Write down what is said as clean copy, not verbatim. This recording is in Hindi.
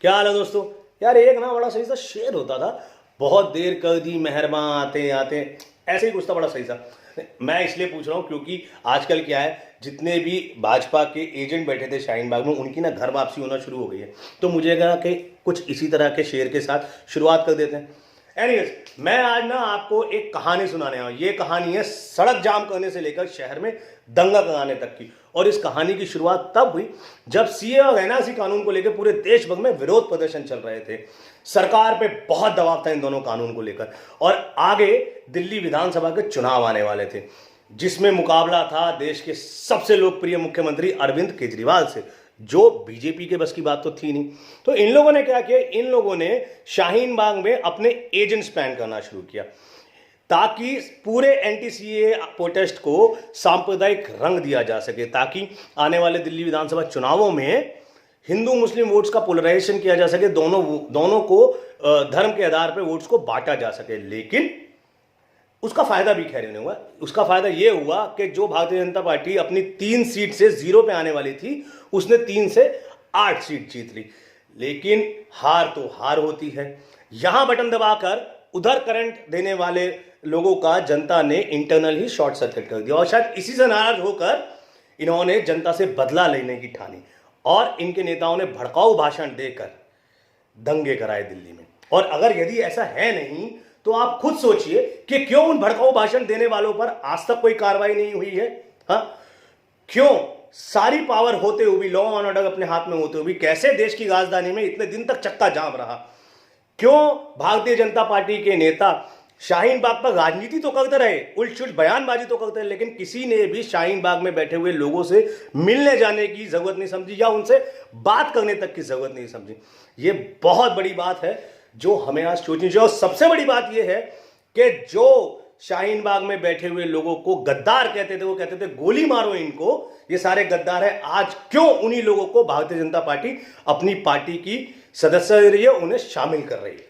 क्या हाल है दोस्तों। यार एक ना बड़ा सही सा शेर होता था, बहुत देर कर दी मेहरबां आते आते, ऐसे ही कुछ था बड़ा सही सा। मैं इसलिए पूछ रहा हूँ क्योंकि आजकल क्या है, जितने भी भाजपा के एजेंट बैठे थे शाहीन बाग में, उनकी ना घर वापसी होना शुरू हो गई है। तो मुझे कहा कि कुछ इसी तरह के शेर के साथ शुरुआत कर देते हैं। एनीवेज, मैं आज ना आपको एक कहानी सुनाने आया हूं। ये कहानी है सड़क जाम करने से लेकर शहर में दंगा कराने तक की। और इस कहानी की शुरुआत तब हुई जब सीए और एनआरसी कानून को लेकर पूरे देश भर में विरोध प्रदर्शन चल रहे थे। सरकार पे बहुत दबाव था इन दोनों कानून को लेकर। और आगे दिल्ली विधानसभा के चुनाव आने वाले थे, जिसमें मुकाबला था देश के सबसे लोकप्रिय मुख्यमंत्री अरविंद केजरीवाल से, जो बीजेपी के बस की बात तो थी नहीं। तो इन लोगों ने क्या किया, इन लोगों ने शाहीन बाग में अपने एजेंट्स प्लान करना शुरू किया ताकि पूरे एंटी सीए प्रोटेस्ट को सांप्रदायिक रंग दिया जा सके, ताकि आने वाले दिल्ली विधानसभा चुनावों में हिंदू मुस्लिम वोट्स का पोलराइजेशन किया जा सके, दोनों को धर्म के आधार पर वोट्स को बांटा जा सके। लेकिन उसका फायदा भी खैर नहीं हुआ। उसका फायदा यह हुआ कि जो भारतीय जनता पार्टी अपनी 3 सीट से 0 पे आने वाली थी, उसने 3 से 8 सीट जीत ली। लेकिन हार तो हार होती है। यहां बटन दबाकर उधर करंट देने वाले लोगों का जनता ने इंटरनल ही शॉर्ट सर्किट कर दिया, और शायद इसी से नाराज होकर इन्होंने जनता से बदला लेने की ठानी और इनके नेताओं ने भड़काऊ भाषण देकर दंगे कराए दिल्ली में। और अगर यदि ऐसा है नहीं तो आप खुद सोचिए कि क्यों उन भड़काऊ भाषण देने वालों पर आज तक कोई कार्रवाई नहीं हुई है। हाँ, क्यों सारी पावर होते हुए भी, लॉ एंड ऑर्डर अपने हाथ में होते हुए भी, कैसे देश की राजधानी में इतने दिन तक चक्का जाम रहा। क्यों भारतीय जनता पार्टी के नेता शाहीन बाग पर राजनीति तो करते रहे, उल्ट बयानबाजी तो करते रहे, लेकिन किसी ने भी शाहीन बाग में बैठे हुए लोगों से मिलने जाने की जरूरत नहीं समझी या उनसे बात करने तक की जरूरत नहीं समझी। ये बहुत बड़ी बात है जो हमें आज सोचनी चाहिए। और सबसे बड़ी बात यह है कि जो शाहीन बाग में बैठे हुए लोगों को गद्दार कहते थे, वो कहते थे गोली मारो इनको, ये सारे गद्दार है। आज क्यों उन्हीं लोगों को भारतीय जनता पार्टी अपनी पार्टी की सदस्य दे रही है, उन्हें शामिल कर रही है।